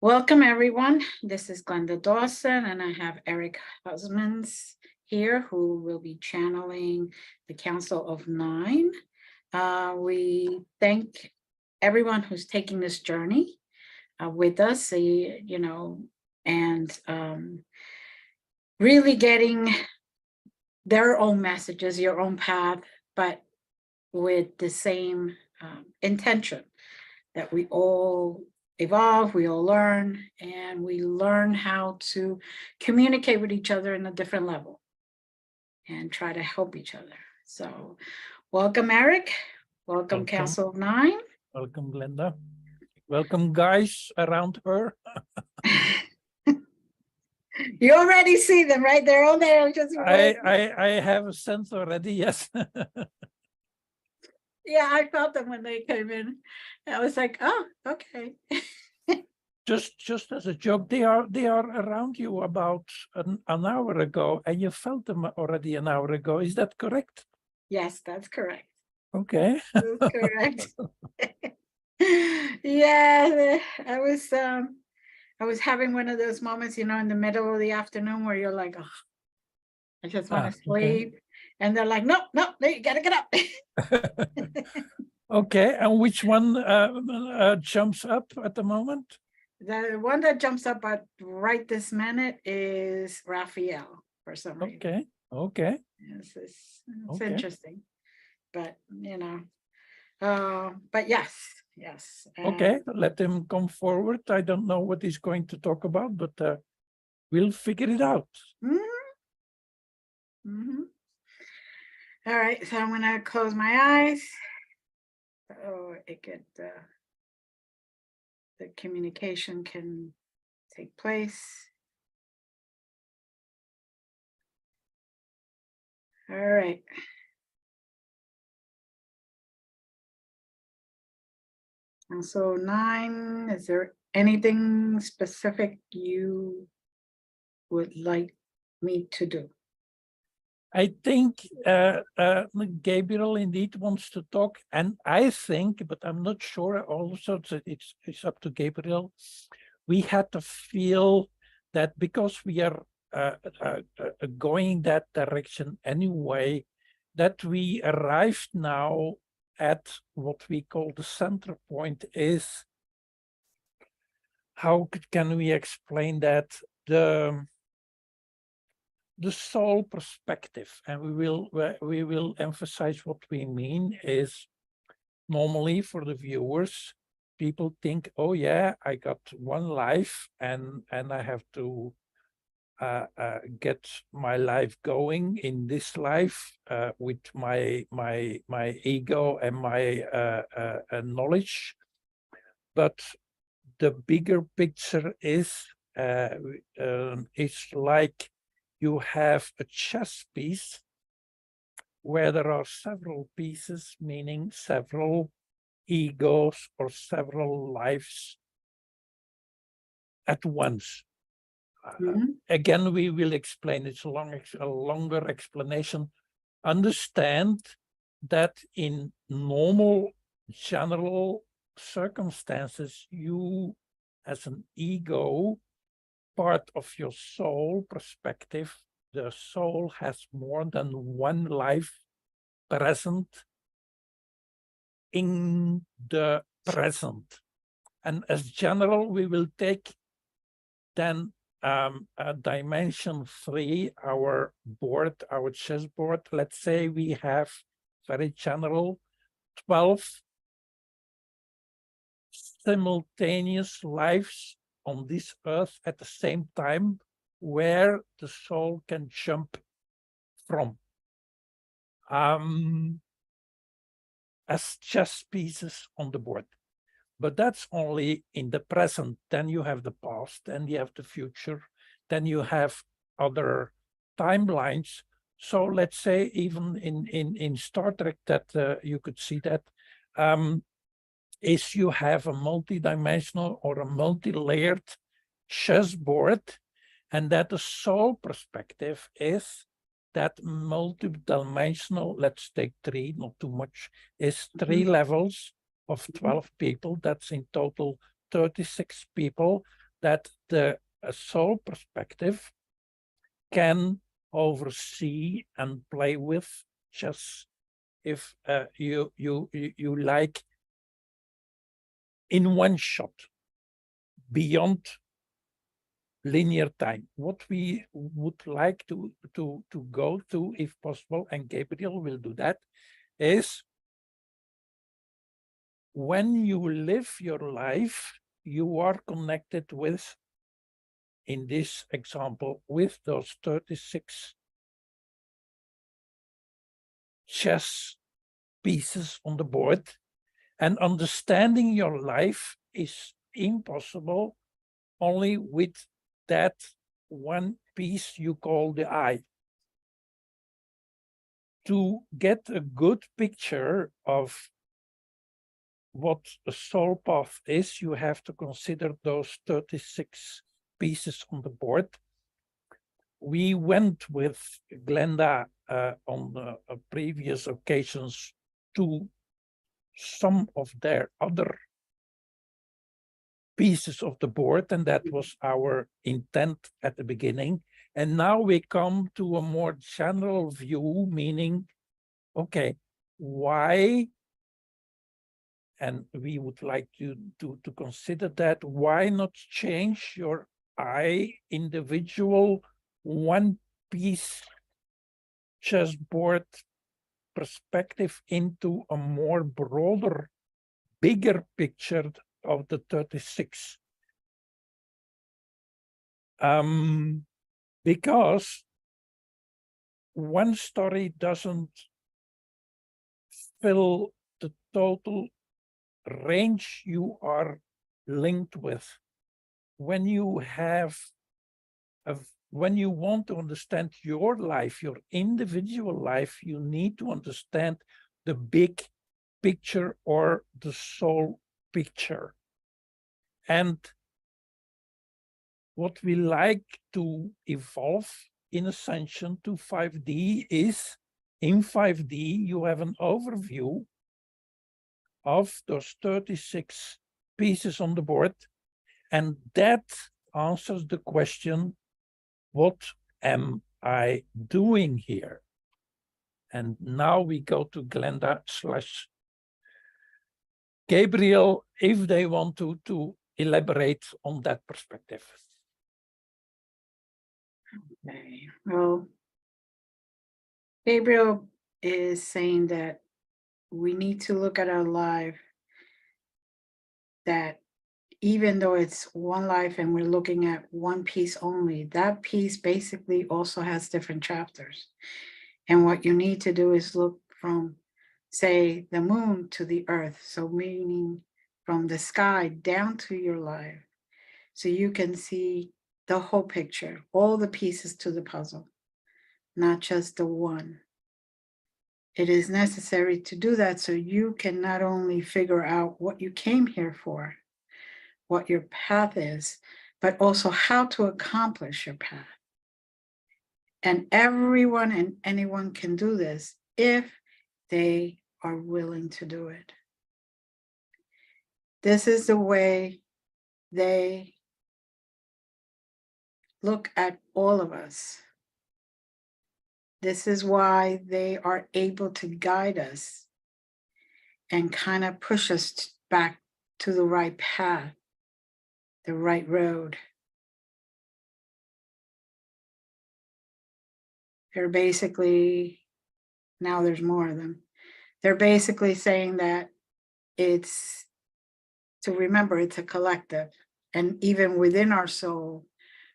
Welcome, everyone. This is Glenda Dawson, and I have Eric Huysmans here, who will be channeling the Council of Nine. We thank everyone who's taking this journey with us, and really getting their own messages, your own path, but with the same intention that we all evolve, we all learn, and we learn how to communicate with each other in a different level and try to help each other. So welcome, Eric. Welcome, Council of Nine. Welcome, Glenda. Welcome, guys around her. You already see them, right? They're all there. Just I have a sense already, yes. Yeah, I felt them when they came in. I was like, oh, okay. Just as a joke, they are around you about an hour ago, and you felt them already an hour ago. Is that correct? Yes, that's correct. Okay. That's correct. Yeah, I was having one of those moments, in the middle of the afternoon where you're like, oh, I just want to sleep. Okay. And they're like, no, you gotta get up. Okay, and which one jumps up at the moment? The one that jumps up at right this minute is Raphael, for some reason. Okay. Yes, it's okay. Interesting, but but yes. Okay, let him come forward. I don't know what he's going to talk about, but we'll figure it out. All right, so I'm gonna close my eyes. So the communication can take place. All right. And so 9, is there anything specific you would like me to do? I think Gabriel indeed wants to talk, and I think, but I'm not sure also, it's up to Gabriel. We had to feel that because we are going that direction anyway, that we arrived now at what we call the center point is, how can we explain that? The soul perspective, and we will emphasize what we mean is normally for the viewers, people think, oh yeah, I got one life and I have to get my life going in this life with my ego and my knowledge. But the bigger picture is it's like you have a chess piece where there are several pieces, meaning several egos or several lives at once. Again, we will explain, it's a longer explanation. Understand that in normal, general circumstances, you as an ego, part of your soul perspective, the soul has more than one life present in the present. And as general, we will take then dimension 3, our board, our chessboard. Let's say we have very general 12 simultaneous lives on this earth at the same time, where the soul can jump from as chess pieces on the board. But that's only in the present. Then you have the past, then you have the future, then you have other timelines. So let's say even in Star Trek that you could see that is you have a multi-dimensional or a multi-layered chessboard, and that the soul perspective is that multi-dimensional, let's take 3, not too much, is 3 levels of 12 people. That's in total 36 people. that the soul perspective can oversee and play with just if you like in one shot beyond linear time. What we would like to go to, if possible, and Gabriel will do that, is when you live your life, you are connected with, in this example, with those 36 chess pieces on the board, and understanding your life is impossible only with that one piece you call the I. To get a good picture of what a soul path is, you have to consider those 36 pieces on the board. We went with Glenda on previous occasions to some of their other pieces of the board, and that was our intent at the beginning. And now we come to a more general view, meaning, okay, why, and we would like to consider that, why not change your I individual one piece chessboard perspective into a more broader, bigger picture of the 36. Because one story doesn't fill the total range you are linked with. When you have when you want to understand your life, your individual life, you need to understand the big picture or the soul picture. And what we like to evolve in Ascension to 5D is, in 5D, you have an overview of those 36 pieces on the board, and that answers the question, what am I doing here? And now we go to Glenda / Gabriel, if they want to elaborate on that perspective. Okay, well, Gabriel is saying that we need to look at our life, that even though it's one life and we're looking at one piece only, that piece basically also has different chapters. And what you need to do is look from, say, the moon to the earth. So meaning from the sky down to your life. So you can see the whole picture, all the pieces to the puzzle, not just the one. It is necessary to do that so you can not only figure out what you came here for, what your path is, but also how to accomplish your path. And everyone and anyone can do this if they are willing to do it. This is the way they look at all of us. This is why they are able to guide us and kind of push us back to the right path, the right road. They're basically, now there's more of them, they're basically saying that it's, to remember, it's a collective. And even within our soul,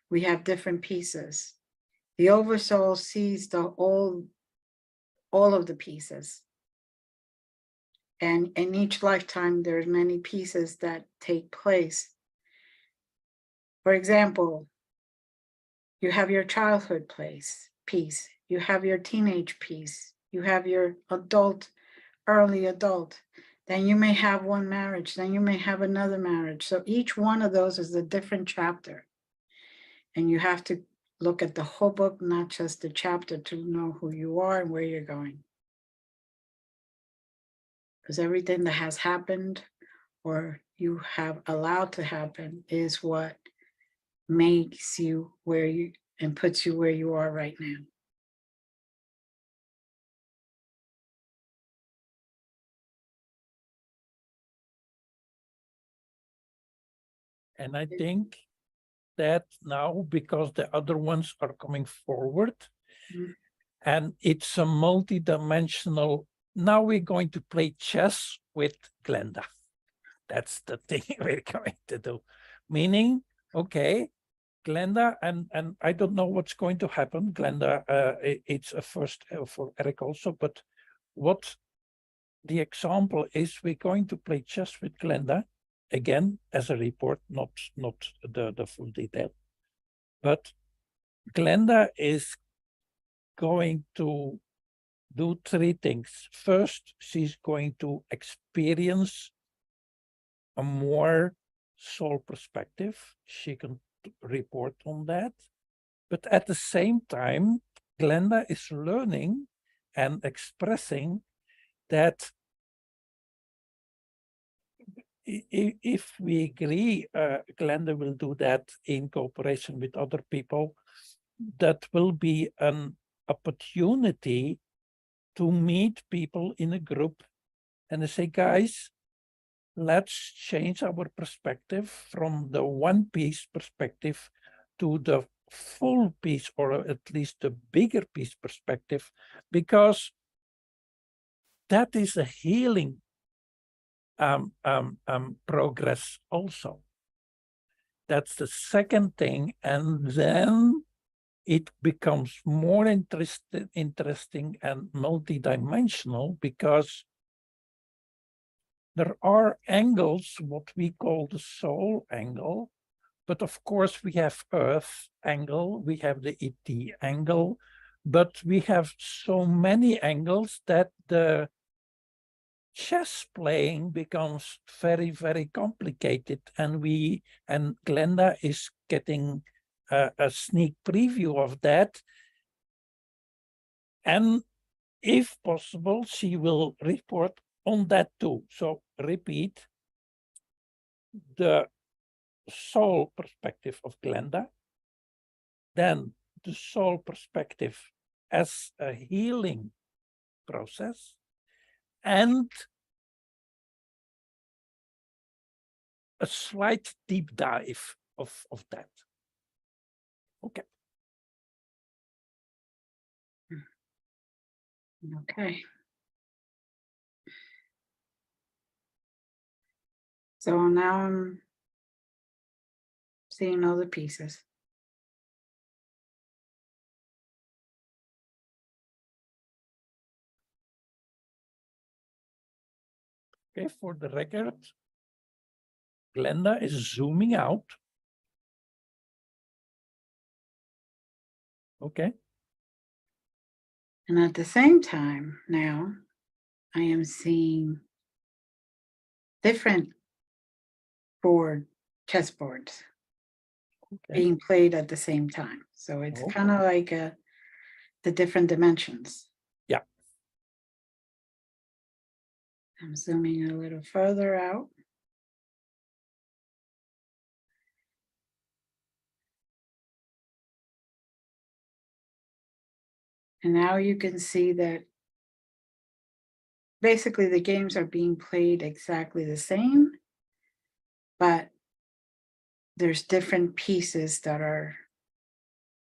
we have different pieces. The oversoul sees the all of the pieces. And in each lifetime, there's many pieces that take place. For example, you have your childhood piece, you have your teenage piece, you have your adult, early adult, then you may have one marriage, then you may have another marriage. So each one of those is a different chapter. And you have to look at the whole book, not just the chapter, to know who you are and where you're going. Because everything that has happened or you have allowed to happen is what makes you where you and puts you where you are right now. And I think that now, because the other ones are coming forward, Mhm. and it's a multi-dimensional, now we're going to play chess with Glenda. That's the thing we're going to do. Meaning, okay, Glenda, and I don't know what's going to happen, Glenda, it's a first for Eric also, but what the example is, we're going to play chess with Glenda, again, as a report, not the full detail. But Glenda is going to do three things. First, she's going to experience a more soul perspective. She can report on that. But at the same time, Glenda is learning and expressing that if we agree, Glenda will do that in cooperation with other people, that will be an opportunity to meet people in a group and they say, guys, let's change our perspective from the one piece perspective to the full piece, or at least the bigger piece perspective, because that is a healing progress also. That's the second thing. And then it becomes more interesting and multidimensional, because there are angles, what we call the soul angle, but of course we have Earth angle, we have the ET angle, but we have so many angles that the chess playing becomes very, very complicated, and Glenda is getting a sneak preview of that. And if possible, she will report on that too. So repeat, the soul perspective of Glenda, then the soul perspective as a healing process, and a slight deep dive of that. Okay. Okay. So now I'm seeing all the pieces. Okay, for the record, Glenda is zooming out. Okay. And at the same time, now I am seeing different chessboards Okay. being played at the same time. So it's Oh. kind of like the different dimensions. Yeah. I'm zooming a little further out. And now you can see that basically the games are being played exactly the same, but there's different pieces that are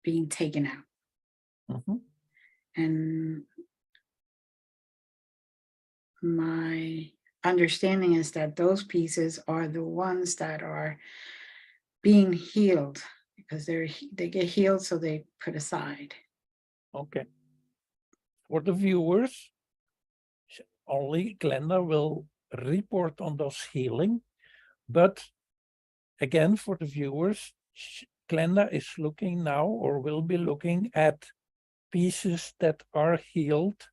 being taken out. Mm-hmm. And my understanding is that those pieces are the ones that are being healed, because they get healed, so they put aside. Okay. For the viewers, only Glenda will report on those healing, but again, for the viewers, Glenda is looking now, or will be looking at pieces that are healed,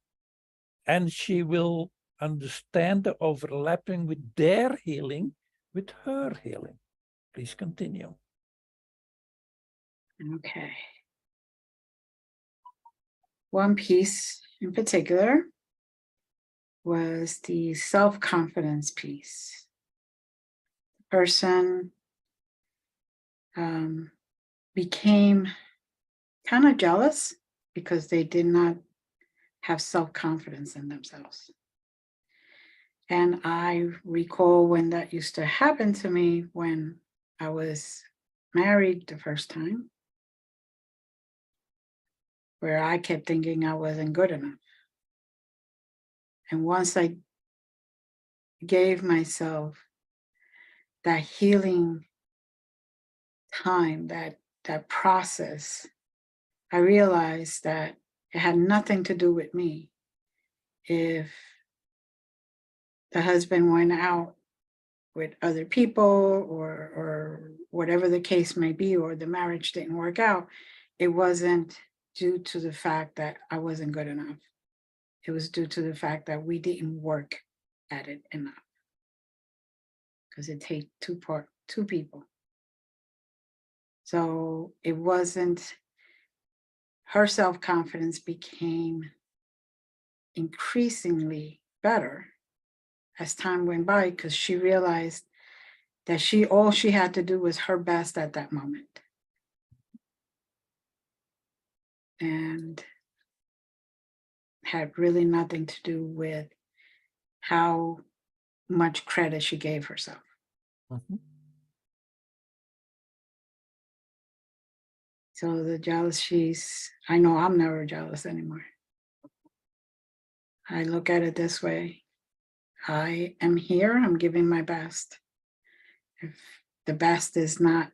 and she will understand the overlapping with their healing, with her healing. Please continue. Okay. One piece in particular was the self-confidence piece. The person became kind of jealous because they did not have self-confidence in themselves. And I recall when that used to happen to me when I was married the first time, where I kept thinking I wasn't good enough. And once I gave myself that healing time, that process, I realized that it had nothing to do with me. If the husband went out with other people or whatever the case may be, or the marriage didn't work out, it wasn't due to the fact that I wasn't good enough. It was due to the fact that we didn't work at it enough. Because it takes two people. So it wasn't, her self-confidence became increasingly better as time went by, because she realized that all she had to do was her best at that moment. And had really nothing to do with how much credit she gave herself. Mhm. So the jealous, I know I'm never jealous anymore. I look at it this way. I am here, I'm giving my best. If the best is not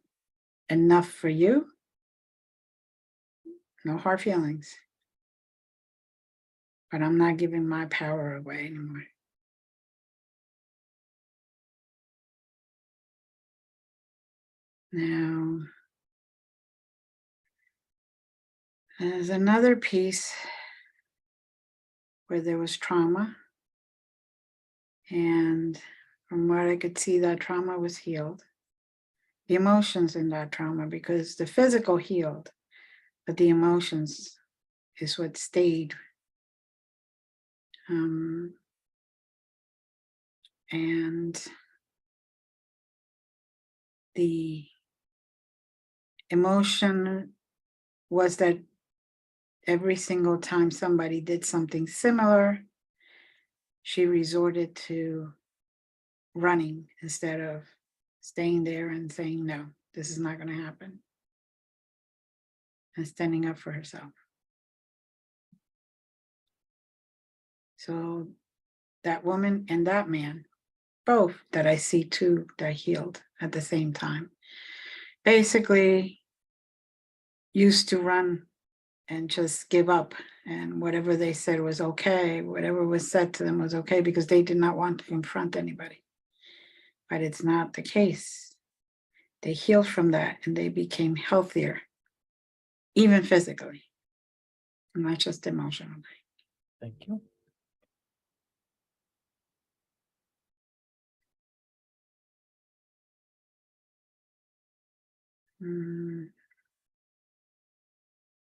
enough for you, no hard feelings. But I'm not giving my power away anymore. Now, there's another piece where there was trauma. And from what I could see, that trauma was healed. The emotions in that trauma, because the physical healed, but the emotions is what stayed. And the emotion was that every single time somebody did something similar, she resorted to running instead of staying there and saying, no, this is not going to happen, and standing up for herself. So that woman and that man, both that I see too, that healed at the same time, basically used to run and just give up, and whatever they said was okay, whatever was said to them was okay, because they did not want to confront anybody. But it's not the case. They healed from that and they became healthier, even physically, not just emotionally. Thank you.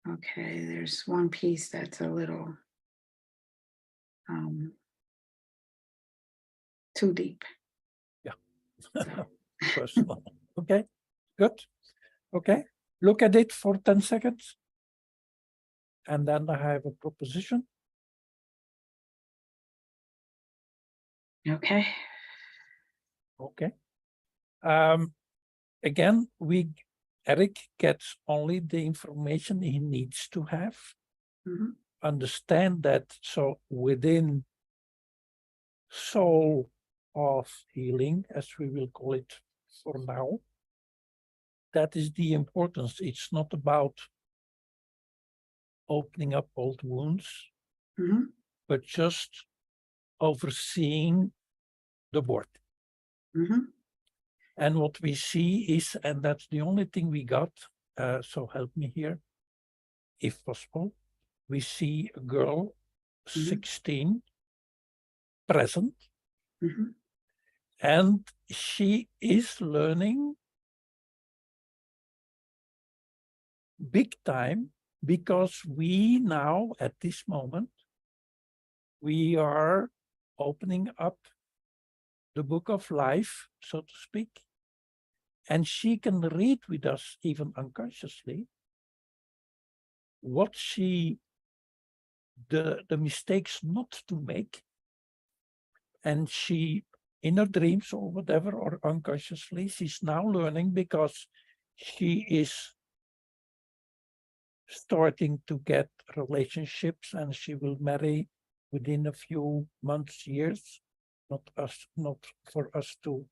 Okay, there's one piece that's a little too deep. Yeah. So. Personal. Okay, good. Okay, look at it for 10 seconds. And then I have a proposition. Okay. Okay. Again, Eric gets only the information he needs to have. Mm-hmm. Understand that, so within soul of healing, as we will call it for now, that is the importance. It's not about opening up old wounds, Mm-hmm. but just overseeing the board. Mm-hmm. And what we see is, and that's the only thing we got, so help me here, if possible, we see a girl, 16, present, and she is learning big time, because we now, at this moment, we are opening up the book of life, so to speak, And she can read with us, even unconsciously, what the mistakes not to make. And she, in her dreams or whatever, or unconsciously, she's now learning because she is starting to get relationships, and she will marry within a few months, years, not for us to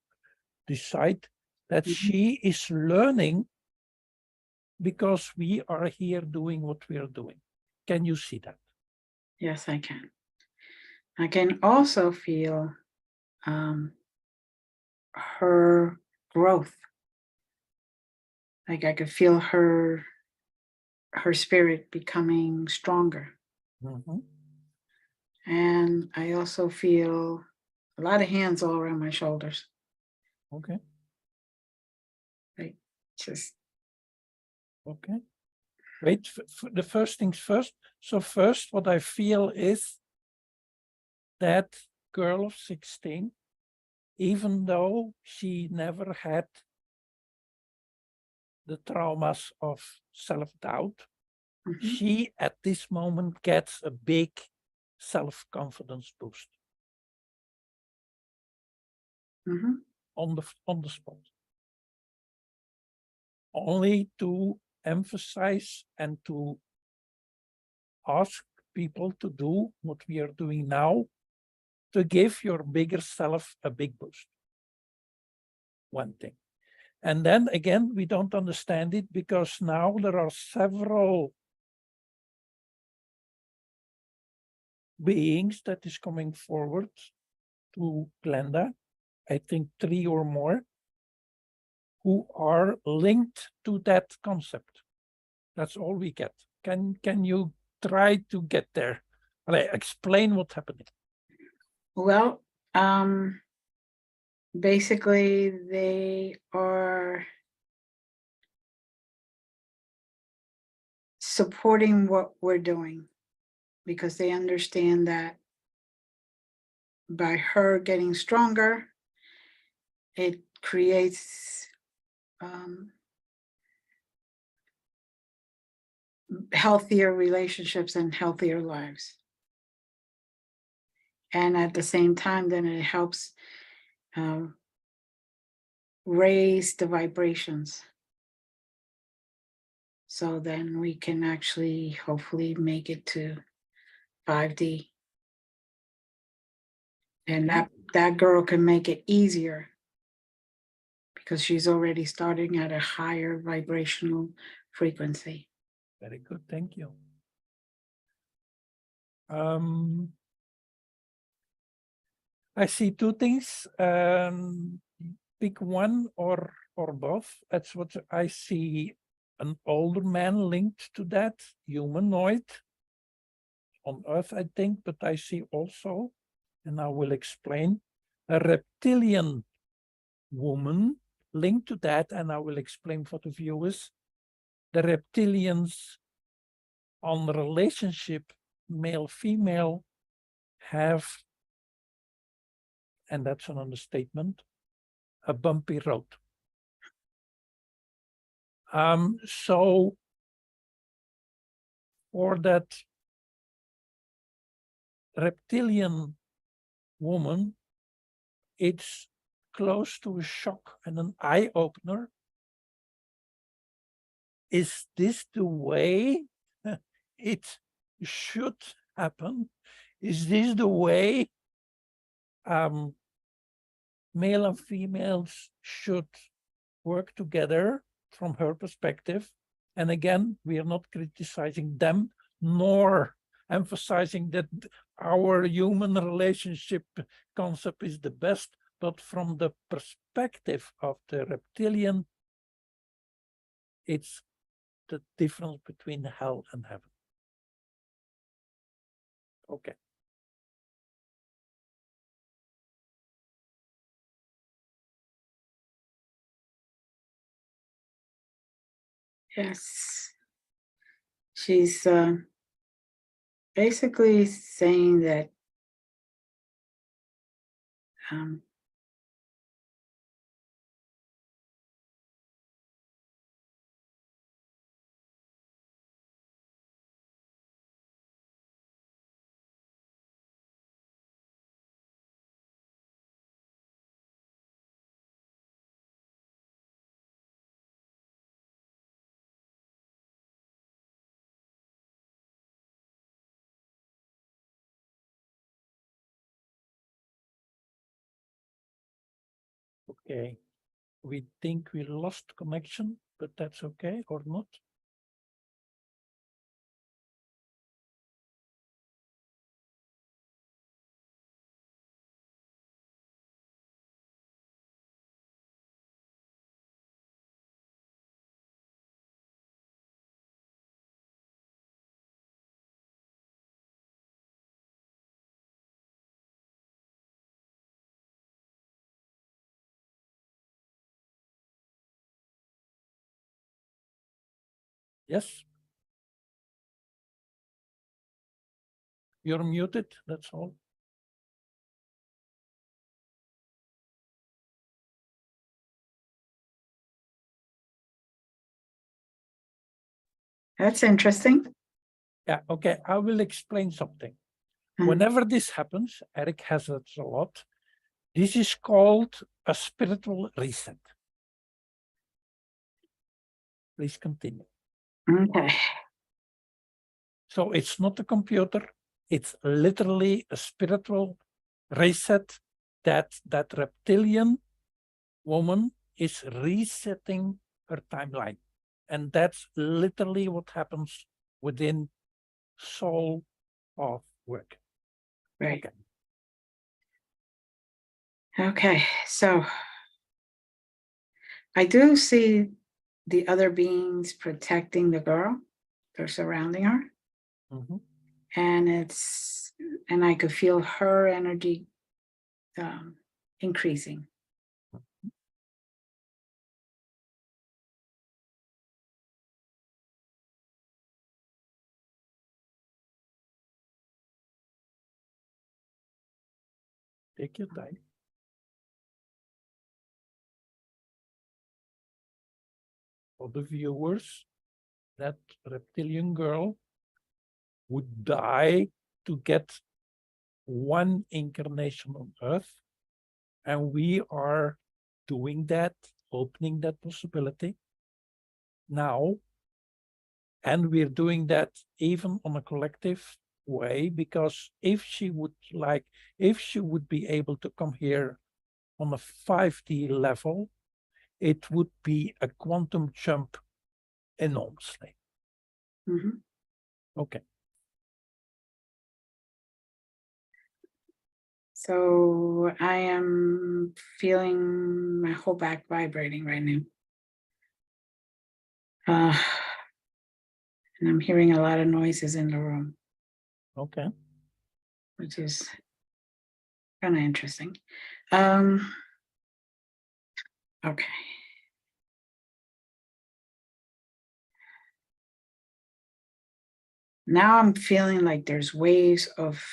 decide, that she is learning because we are here doing what we are doing. Can you see that? Yes, I can. I can also feel her growth. Like I could feel her spirit becoming stronger. Mm-hmm. And I also feel a lot of hands all around my shoulders. Okay. Like just Okay. Wait, the first things first. So first, what I feel is that girl of 16, even though she never had the traumas of self-doubt, she at this moment gets a big self-confidence boost on the spot. Only to emphasize and to ask people to do what we are doing now, to give your bigger self a big boost. One thing. And then again, we don't understand it because now there are several beings that is coming forward to Glenda, I think 3 or more, who are linked to that concept. That's all we get. Can you try to get there? Explain what's happening. Well, basically they are supporting what we're doing because they understand that by her getting stronger, it creates healthier relationships and healthier lives. And at the same time, then it helps raise the vibrations. So then we can actually hopefully make it to 5D. And that girl can make it easier because she's already starting at a higher vibrational frequency. Very good, thank you. I see 2 things. Pick one or both. That's what I see. An older man linked to that, humanoid on Earth, I think, but I see also, and I will explain, a reptilian woman linked to that, and I will explain for the viewers. The reptilians on the relationship male-female have, and that's an understatement, a bumpy road. So for that reptilian woman, it's close to a shock and an eye-opener. Is this the way it should happen? Is this the way male and females should work together from her perspective? And again, we are not criticizing them, nor emphasizing that our human relationship concept is the best, but from the perspective of the reptilian, it's the difference between hell and heaven. Okay. Yes. She's basically saying that Okay. We think we lost connection, but that's okay or not. Yes. You're muted, that's all. That's interesting. Yeah, okay, I will explain something. Mhm. Whenever this happens, Eric has it a lot. This is called a spiritual reset. Please continue. Okay. So it's not a computer, it's literally a spiritual reset that reptilian woman is resetting her timeline. And that's literally what happens within soul of work. Right. Okay. Okay. So I do see the other beings protecting the girl. They're surrounding her. Mhm. And I could feel her energy increasing. Take your time. For the viewers, that reptilian girl would die to get one incarnation on Earth. And we are doing that, opening that possibility now. And we're doing that even on a collective way, because if she would be able to come here on a 5D level, it would be a quantum jump enormously. Mhm. Okay. So I am feeling my whole back vibrating right now. And I'm hearing a lot of noises in the room, Okay. which is kind of interesting. Okay. Now I'm feeling like there's waves of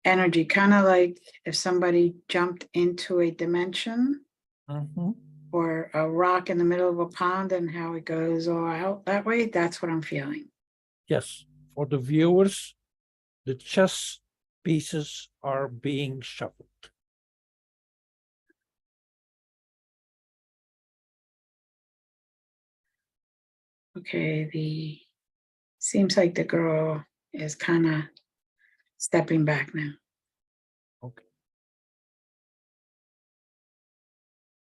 energy, kind of like if somebody jumped into a dimension or a rock in the middle of a pond and how it goes all out that way. That's what I'm feeling. Yes. For the viewers, the chess pieces are being shuffled. Okay, seems like the girl is kind of stepping back now. Okay.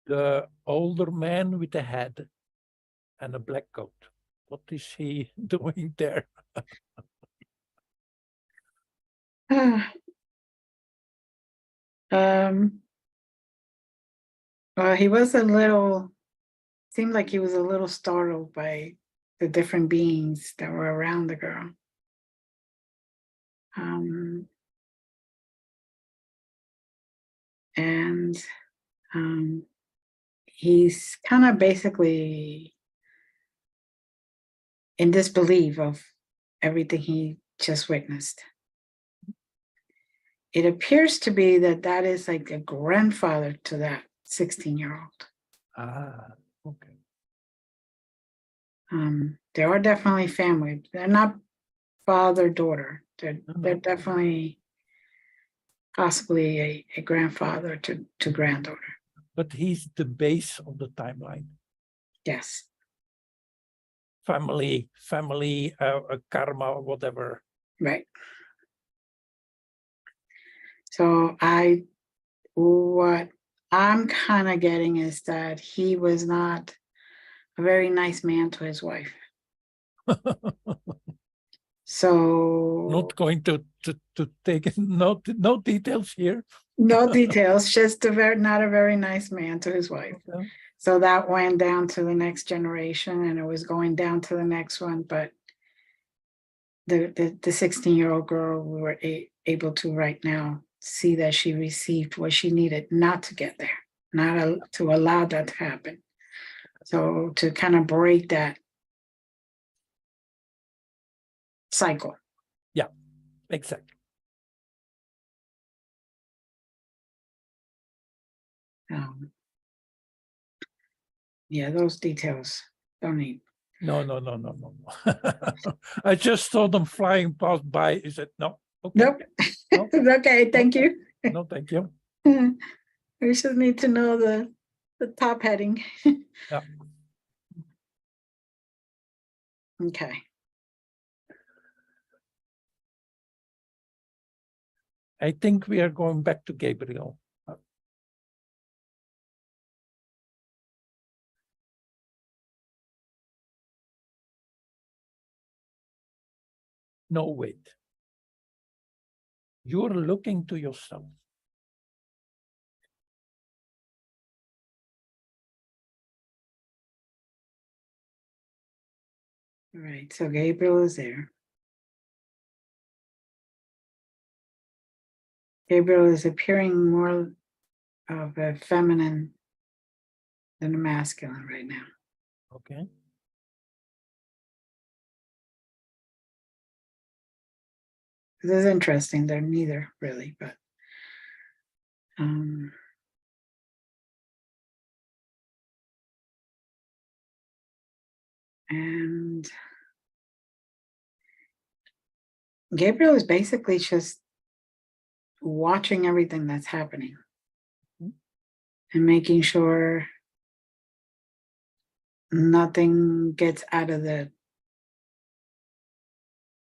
The older man with the head and a black coat. What is he doing there? Well, seemed like he was a little startled by the different beings that were around the girl. And he's kind of basically in disbelief of everything he just witnessed. It appears to be that is like a grandfather to that 16-year-old. Ah, okay. They are definitely family. They're not father-daughter. They're definitely possibly a grandfather to granddaughter. But he's the base of the timeline. Yes. Family, karma, whatever. Right. So I what I'm kind of getting is that he was not a very nice man to his wife. So Not going to take no details here. no details, just not a very nice man to his wife. Okay. So that went down to the next generation, and it was going down to the next one. But the 16-year-old girl, we were able to right now see that she received what she needed not to get there, not to allow that to happen. So to kind of break that cycle. Yeah, exactly. Yeah, those details don't need. No. I just saw them flying past by. Is it no? Okay. Nope. No. Okay, thank you. No, thank you. We just need to know the top heading. Yeah. Okay. I think we are going back to Gabriel. No, wait. You're looking to yourself. All right, so Gabriel is there. Gabriel is appearing more of a feminine than a masculine right now. Okay. This is interesting. They're neither really, but and Gabriel is basically just watching everything that's happening and making sure nothing gets out of the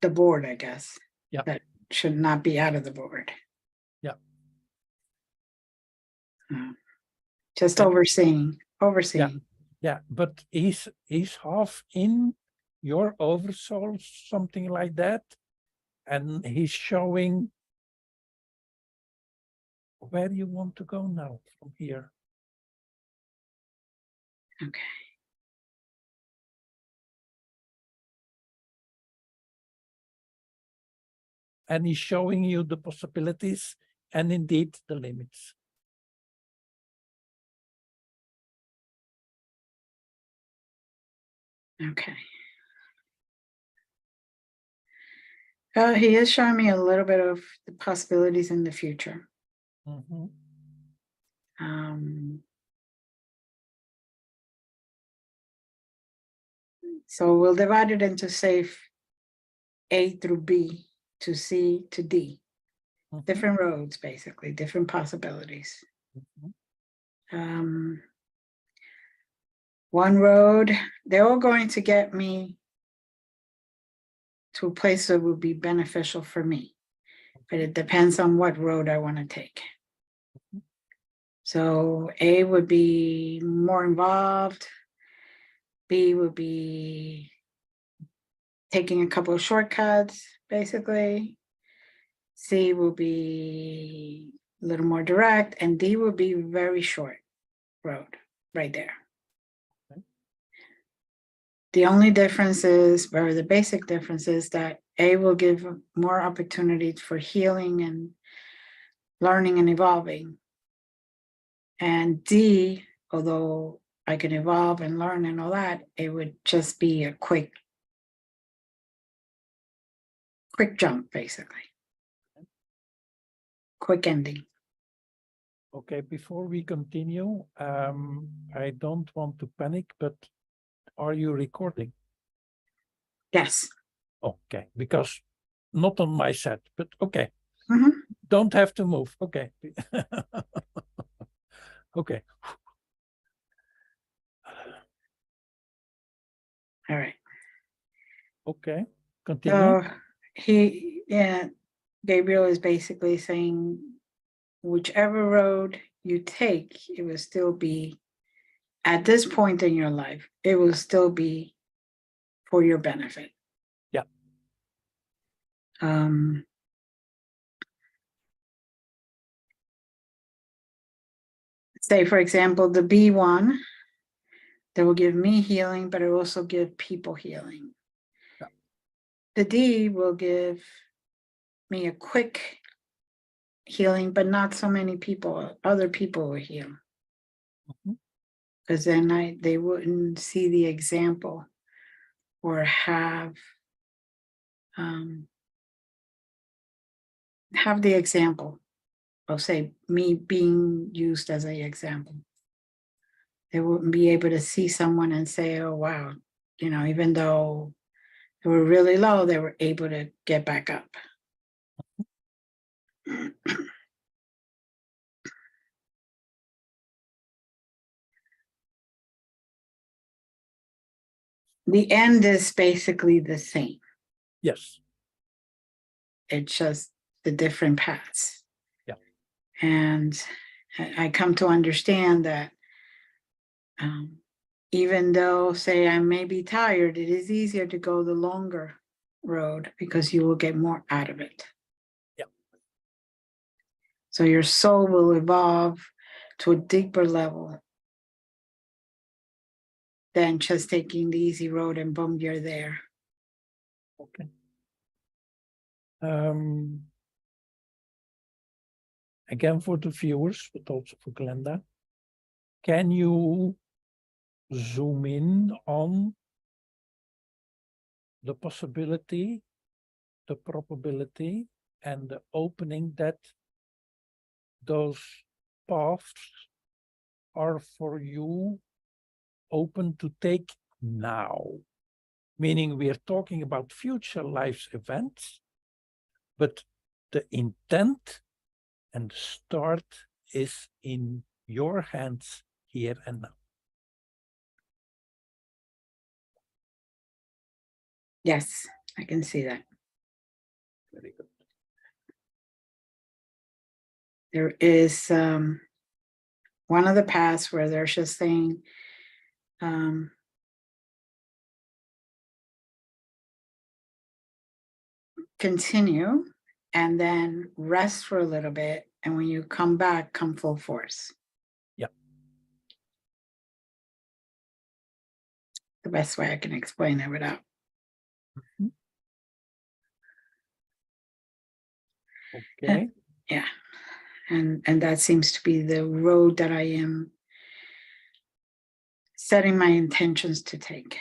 board, I guess. Yeah. That should not be out of the board. Yeah. Just Yeah. overseeing. Yeah, but he's half in your oversoul, something like that, and he's showing where you want to go now from here. Okay. And he's showing you the possibilities and indeed the limits. Okay. He is showing me a little bit of the possibilities in the future. Mm-hmm. So we'll divide it into, say, A through B to C to D. Mm-hmm. Different roads, basically, different possibilities. Mm-hmm. One road, they're all going to get me to a place that would be beneficial for me, but it depends on what road I want to take. Mm-hmm. So A would be more involved. B would be taking a couple of shortcuts, basically. C will be a little more direct, and D will be very short road right there. Okay. The only difference is, or the basic difference is that A will give more opportunities for healing and learning and evolving. And D, although I can evolve and learn and all that, it would just be a quick jump, basically. Quick ending. Okay, before we continue, I don't want to panic, but are you recording? Yes. Okay, because not on my set, but okay. Mm-hmm. Don't have to move. Okay. Okay. All right. Okay. Continue. So Gabriel is basically saying whichever road you take, it will still be, at this point in your life, it will still be for your benefit. Yeah. Say, for example, the B one, that will give me healing, but it will also give people healing. Yeah. The D will give me a quick healing, but not so many people, other people will heal. Because then they wouldn't see the example or have the example of, say, me being used as an example. They wouldn't be able to see someone and say, oh, wow, you know, even though they were really low, they were able to get back up. The end is basically the same. Yes. It's just the different paths. Yeah. And I come to understand that even though, say, I may be tired, it is easier to go the longer road because you will get more out of it. Yeah. So your soul will evolve to a deeper level than just taking the easy road and boom, you're there. Okay. Again, for the viewers, but also for Glenda, can you zoom in on the possibility, the probability, and the opening that those paths are for you open to take now? Meaning we are talking about future life's events, but the intent and the start is in your hands here and now. Yes, I can see that. Very good. There is one of the paths where they're just saying, continue and then rest for a little bit. And when you come back, come full force. Yeah. The best way I can explain it without. Okay. Yeah. And that seems to be the road that I am setting my intentions to take.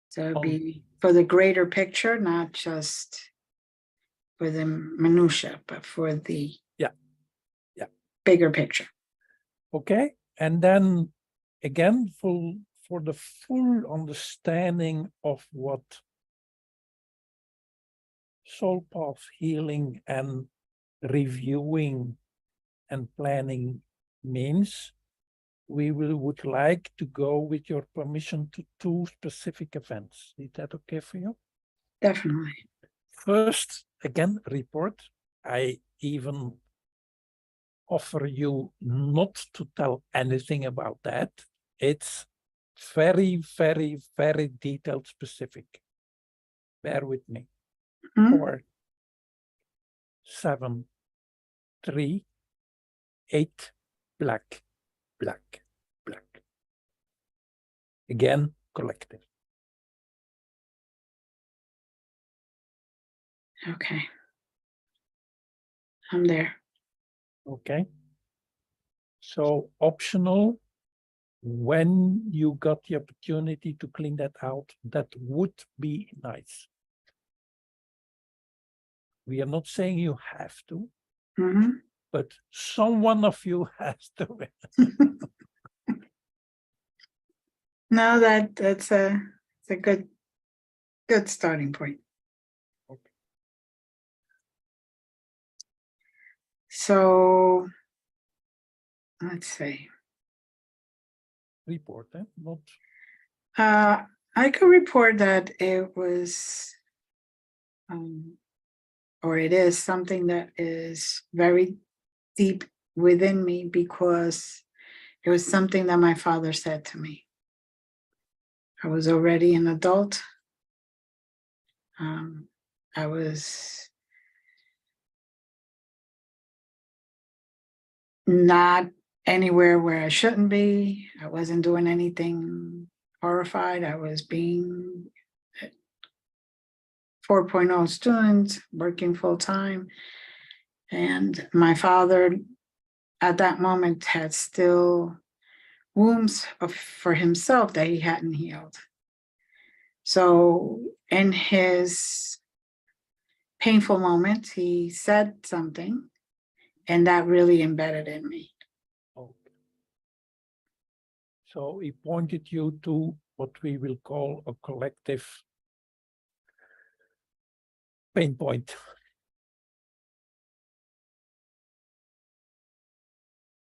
So it'd be for the greater picture, not just for the minutia, but for the bigger picture. Okay. And then again, for the full understanding of what soul path healing and reviewing and planning means, we would like to go, with your permission, to 2 specific events. Is that okay for you? Definitely. First, again, report. I even offer you not to tell anything about that. It's very, very, very detailed, specific. Bear with me. 4, 7, 3, 8, black, black, black. Again, collective. Okay. I'm there. Okay. So optional, when you got the opportunity to clean that out, that would be nice. We are not saying you have to, but someone of you has to. No, that's a good starting point. Okay. So let's see. Report, not. I could report that it was or it is something that is very deep within me, because it was something that my father said to me. I was already an adult. I was not anywhere where I shouldn't be. I wasn't doing anything horrified. I was being a 4.0 student, working full time. And my father at that moment had still wounds for himself that he hadn't healed. So in his painful moment, he said something, and that really embedded in me. Okay. So he pointed you to what we will call a collective pain point.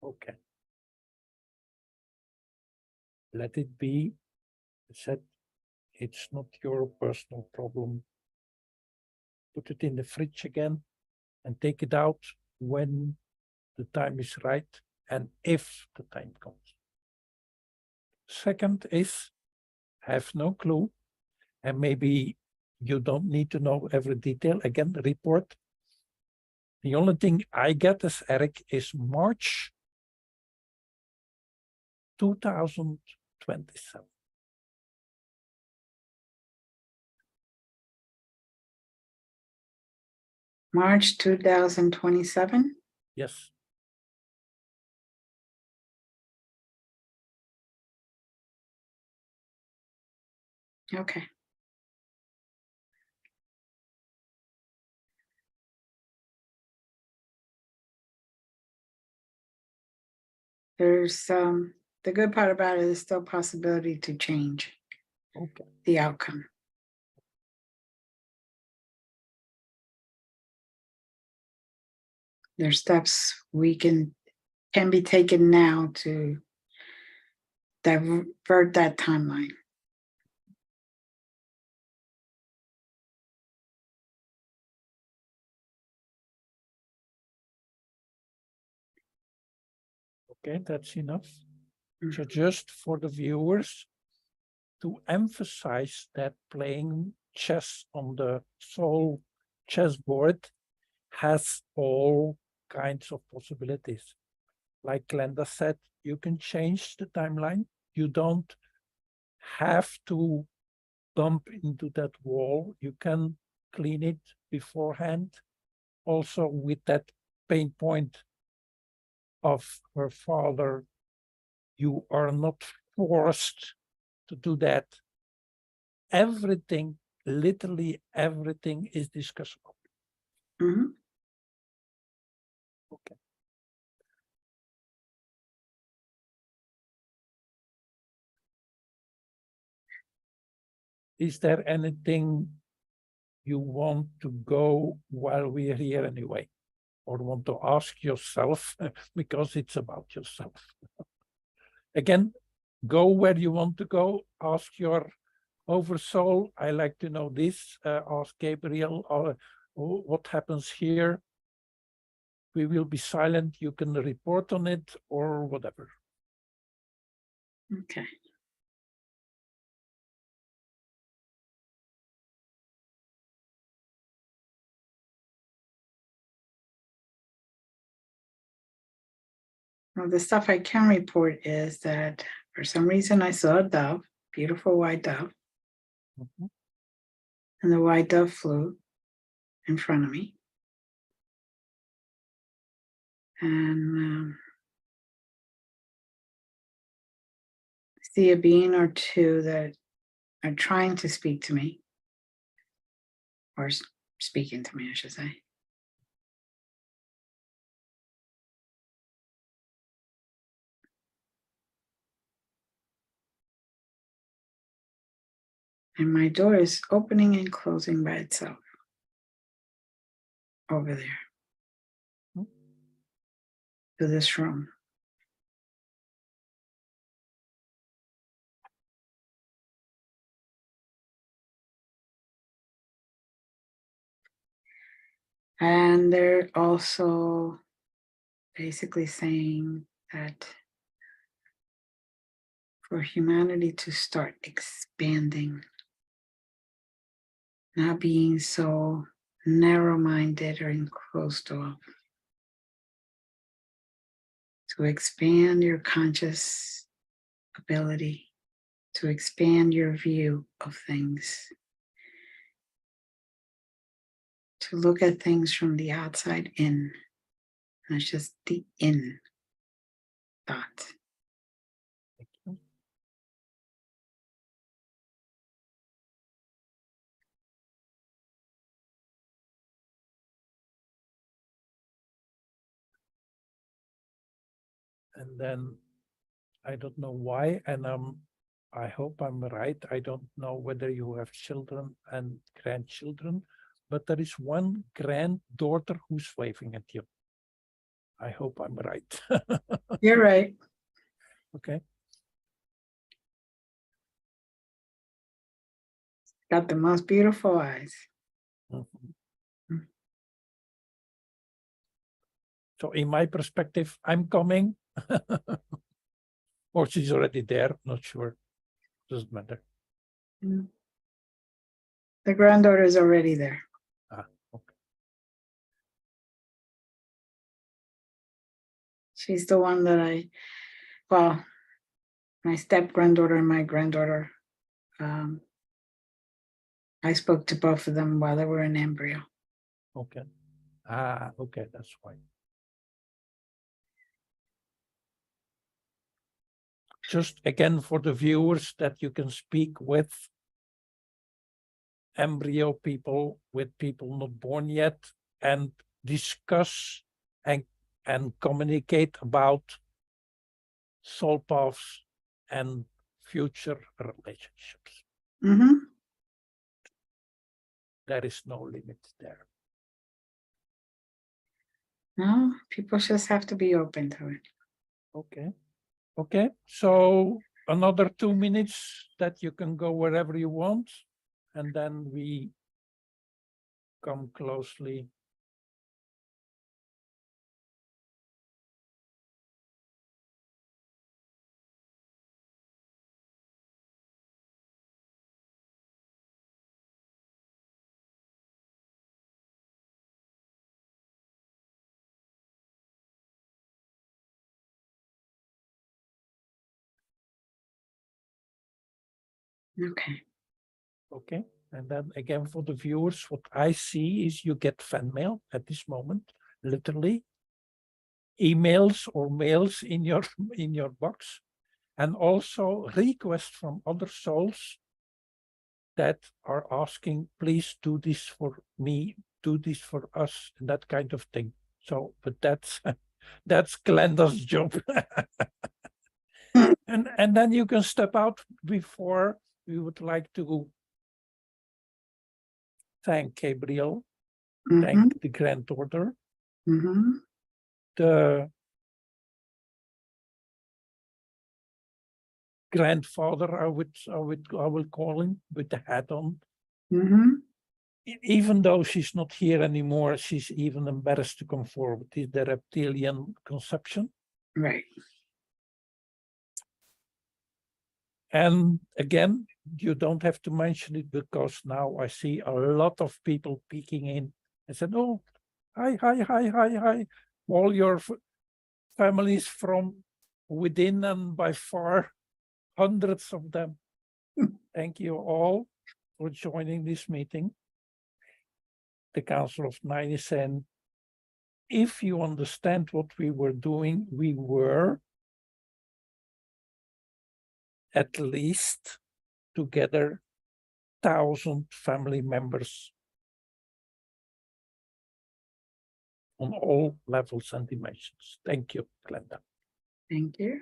Okay. Let it be. Said it's not your personal problem. Put it in the fridge again and take it out when the time is right and if the time comes. Second is have no clue, and maybe you don't need to know every detail. Again, the report. The only thing I get as Eric is March 2027. March 2027. Yes. Okay. There's the good part about it is still possibility to change the outcome. There's steps we can be taken now to divert that timeline. Okay, that's enough. So just for the viewers, to emphasize that playing chess on the soul chessboard has all kinds of possibilities. Like Glenda said, you can change the timeline. You don't have to bump into that wall. You can clean it beforehand. Also with that pain point of her father, you are not forced to do that. Everything, literally everything is discussable. Mm-hmm. Okay. Is there anything you want to go while we're here anyway? Or want to ask yourself, because it's about yourself. Again, go where you want to go, ask your oversoul. I like to know this, ask Gabriel, what happens here? We will be silent, you can report on it or whatever. Okay. Well, the stuff I can report is that for some reason I saw a dove, beautiful white dove, and the white dove flew in front of me. And see a being or two that are trying to speak to me, or speaking to me, I should say. And my door is opening and closing by itself over there to this room. And they're also basically saying that for humanity to start expanding, not being so narrow-minded or enclosed off, to expand your conscious ability, to expand your view of things, to look at things from the outside in, not just the in thought. Thank you. And then I don't know why, and I hope I'm right. I don't know whether you have children and grandchildren, but there is one granddaughter who's waving at you. I hope I'm right. You're right. Okay. Got the most beautiful eyes. Mhm. Mm. So in my perspective, I'm coming. Or she's already there, not sure. Doesn't matter. Mm. The granddaughter is already there. Ah, okay. She's the one that well, my step granddaughter and my granddaughter, I spoke to both of them while they were in embryo. Okay. Ah, okay, that's why. Just again for the viewers that you can speak with embryo people, with people not born yet, and discuss and communicate about soul paths and future relationships. Mm-hmm. There is no limit there. No, people just have to be open to it. Okay. Okay. So another 2 minutes that you can go wherever you want, and then we come closely. Okay. Okay. And then again, for the viewers, what I see is you get fan mail at this moment, literally emails or mails in your box, and also requests from other souls that are asking, please do this for me, do this for us, and that kind of thing. So, but that's that's Glenda's job. And then you can step out before we would like to thank Gabriel, Mm-hmm. thank the granddaughter, Mm-hmm. the grandfather, I will call him, with the hat on. Mm-hmm. Even though she's not here anymore, she's even embarrassed to come forward. Is the reptilian conception. Right. And again, you don't have to mention it because now I see a lot of people peeking in and said, oh, hi. All your families from within and by far, hundreds of them. Thank you all for joining this meeting. The Council of Nine is saying, if you understand what we were doing, we were at least together 1,000 family members on all levels and dimensions. Thank you, Glenda. Thank you.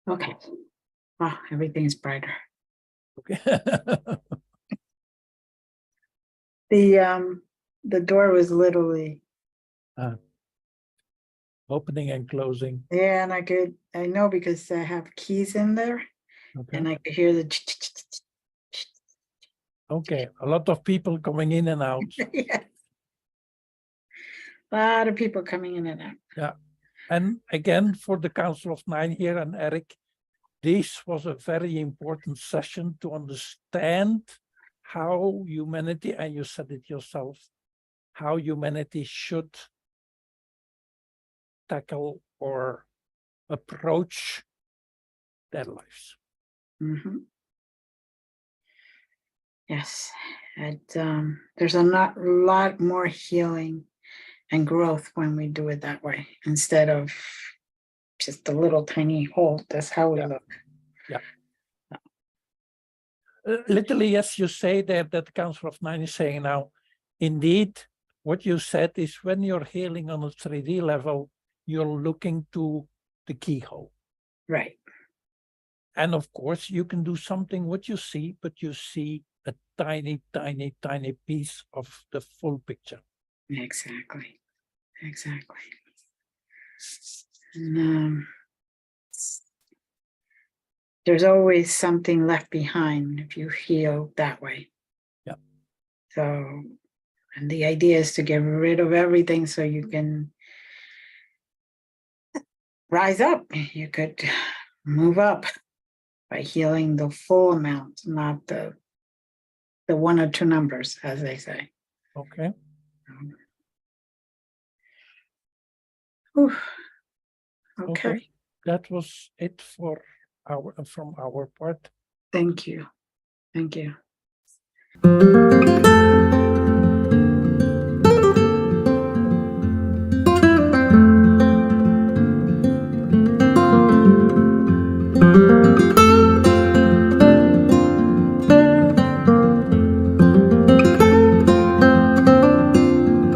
Okay. Wow, everything's brighter. Okay. The door was literally Opening and closing. Yeah, and I know because I have keys in there Okay. and I could hear the. Okay. A lot of people coming in and out. Yeah. A lot of people coming in and out. Yeah. And again, for the Council of Nine here and Eric, this was a very important session to understand how humanity, and you said it yourself, how humanity should tackle or approach their lives. Mhm. Yes, and there's a lot more healing and growth when we do it that way, instead of just a little tiny hole. That's how we Yeah. look. Literally, yes, you say that the Council of Nine is saying now, indeed, what you said is when you're healing on a 3D level, you're looking to the keyhole. Right. And of course, you can do something what you see, but you see a tiny, tiny, tiny piece of the full picture. Exactly. And, there's always something left behind if you heal that way. Yeah. So, and the idea is to get rid of everything so you can rise up. You could move up by healing the full amount, not the one or two numbers, as they say. Okay. Whew. Okay. Okay. That was it for from our part. Thank you. Thank you.